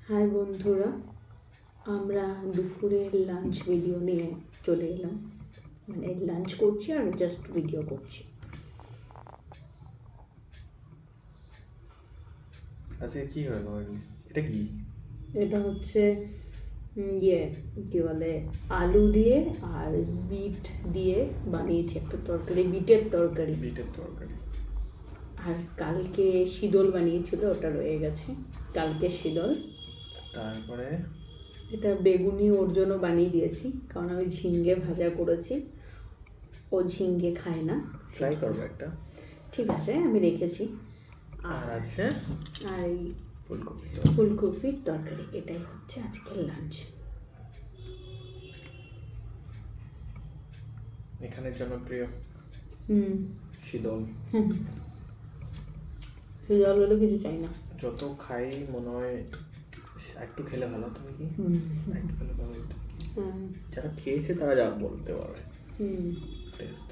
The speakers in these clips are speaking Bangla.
হাই বন্ধুরা, আমরা দুপুরের লাঞ্চ ভিডিও নিয়ে চলে এলাম। মানে লাঞ্চ করছি আর জাস্ট ভিডিও করছি। আচ্ছা, কি হলো? এটা কি? এটা হচ্ছে কি বলে, আলু দিয়ে আর বিট দিয়ে বানিয়েছি একটা তরকারি, বিটের তরকারি। বিটের তরকারি। আর কালকে শীতল বানিয়েছিল, ওটা রয়ে গেছে, কালকে শীতল। তারপরে এটা বেগুনি ওর জন্য বানিয়ে দিয়েছি, কারণ আমি ঝিঙ্গে ভাজা করেছি, ও ঝিঙ্গে খায় না। ফ্রাই করবো একটা। ঠিক আছে, আমি রেখেছি। আর আছে আর এই ফুলকপির তরকারি। এটাই হচ্ছে আজকের লাঞ্চ। এখানে জনপ্রিয় শীতল। শীতল হলে কিছু চাই না, যত খাই মনে হয় একটু খেলে ভালো। তুমি কি একটু খেলে ভালো? যারা খেয়েছে তারা যা বলতে পারবে টেস্ট।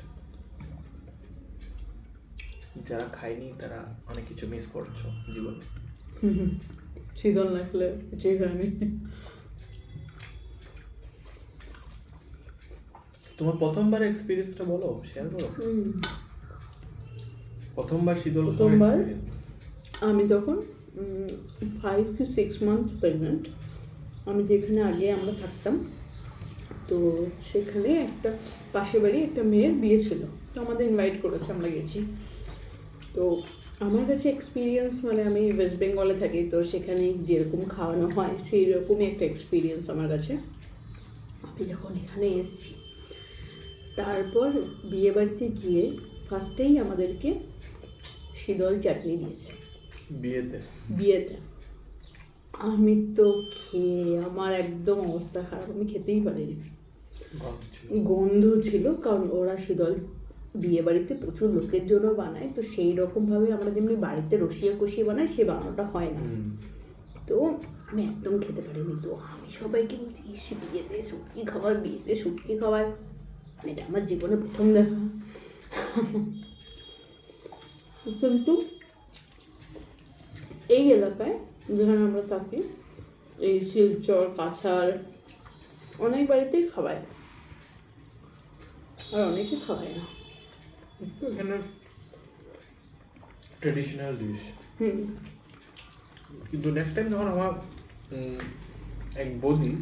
যারা খায়নি তারা অনেক কিছু মিস করছো জীবনে। শীতল না খেলে কিছুই খায়নি। তোমার প্রথমবার এক্সপিরিয়েন্সটা বলো, শেয়ার করো। প্রথমবার শীতল প্রথমবার আমি তখন 5 to 6 months প্রেগনেন্ট। আমি যেখানে আগে আমরা থাকতাম, তো সেখানে একটা পাশের বাড়ি একটা মেয়ের বিয়ে ছিল, তো আমাদের ইনভাইট করেছে, আমরা গেছি। তো আমার কাছে এক্সপিরিয়েন্স, মানে আমি ওয়েস্ট বেঙ্গলে থাকি, তো সেখানে যেরকম খাওয়ানো হয় সেই রকমই একটা এক্সপিরিয়েন্স আমার কাছে। আমি যখন এখানে এসেছি, তারপর বিয়েবাড়িতে গিয়ে ফার্স্টেই আমাদেরকে শীতল চাটনি দিয়েছে বিয়েতে। আমি তো খেয়ে আমার একদম অবস্থা খারাপ, আমি খেতেই পারিনি, গন্ধ ছিল। কারণ ওরা শীতল বিয়ে বাড়িতে প্রচুর লোকের জন্য বানায়, তো সেই রকমভাবে আমরা যেমনি বাড়িতে রসিয়ে কষিয়ে বানাই, সে বানানোটা হয় না। তো আমি একদম খেতে পারিনি। তো আমি সবাইকে বলছি, বিয়েতে শুটকি খাওয়ায়, বিয়েতে শুটকি খাওয়ায়। এটা আমার জীবনে প্রথম দেখা। কিন্তু এই এলাকায় যেখানে আমরা থাকি, এই শিলচর, কাছাড়, অনেক বাড়িতেই খাওয়ায়, আর অনেকে খাওয়ায় না। এখানে ট্রেডিশনাল ডিশ। কিন্তু নেক্সট টাইম যখন আমার এক বৌদি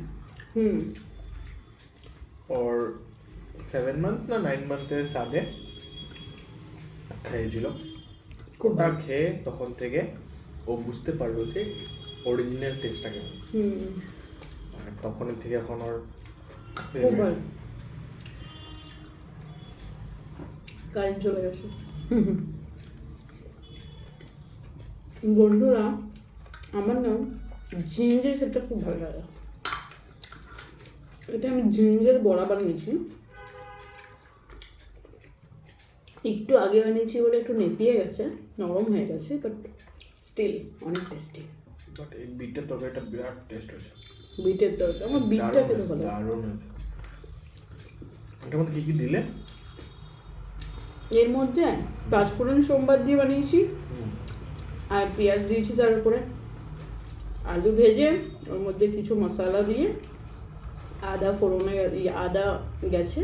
ওর 7 month না 9 months আগে খেয়েছিল, ওটা খেয়ে তখন থেকে ও বুঝতে পারলো যে অরিজিনাল টেস্টটা কেমন। আর তখন থেকে এখন ওর কারেন্ট চলে গেছে। বন্ধুরা, আমার না ঝিঙ্গে খেতে খুব ভালো লাগে। এটা আমি ঝিঙ্গের বড়া বানিয়েছি, একটু আগে বানিয়েছি বলে একটু নেতিয়ে গেছে, নরম হয়ে গেছে, বাট স্টিল অনেক টেস্টি। বাট এই বিটের তরকারিটা বিরাট টেস্ট হয়েছে। বিটের তরকারি, আমার বিটটা খেতে ভালো। দারুণ হয়েছে। এটার মধ্যে কী কী দিলে? এর মধ্যে 5 ফোড়ন সোমবার দিয়ে বানিয়েছি, আর পেঁয়াজ দিয়েছি তার উপরে, আলু ভেজে ওর মধ্যে কিছু মশলা দিয়ে, আদা ফোড়নে আদা গেছে,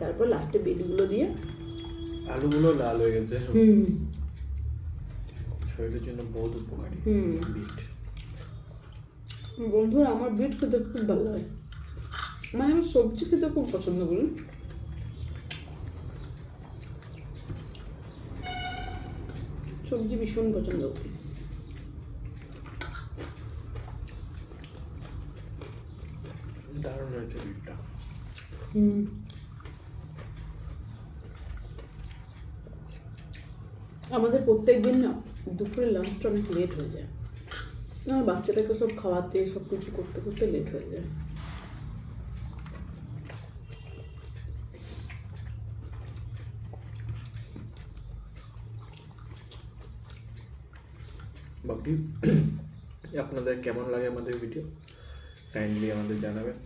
তারপর লাস্টে বিটগুলো দিয়ে। আলুগুলো লাল হয়ে গেছে। শরীরের জন্য বহুত উপকারী বিট। বন্ধুরা, আমার বিট খেতে খুব ভালো লাগে, মানে আমি সবজি খেতে খুব পছন্দ করি। সবজি ভীষণ পছন্দ করি। দারুণ হয়েছে বিটটা। আমাদের প্রত্যেক দিন না দুপুরে লাঞ্চটা অনেক লেট হয়ে যায়, আমার বাচ্চাটাকে সব খাওয়াতে সব কিছু করতে করতে লেট হয়ে যায়। বাকি আপনাদের কেমন লাগে আমাদের ভিডিও কাইন্ডলি আমাদের জানাবেন।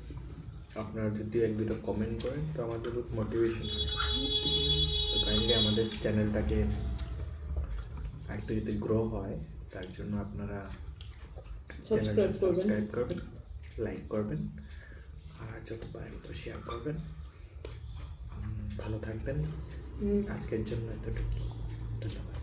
আপনারা যদি 1-2টা কমেন্ট করেন তো আমাদের খুব মোটিভেশন হয়। তো কাইন্ডলি আমাদের চ্যানেলটাকে একটু যদি গ্রো হয়, তার জন্য আপনারা সাবস্ক্রাইব করবেন। সাবস্ক্রাইব করবেন, লাইক করবেন, আর যত পারেন তো শেয়ার করবেন। ভালো থাকবেন। আজকের জন্য এতটুকু। ধন্যবাদ।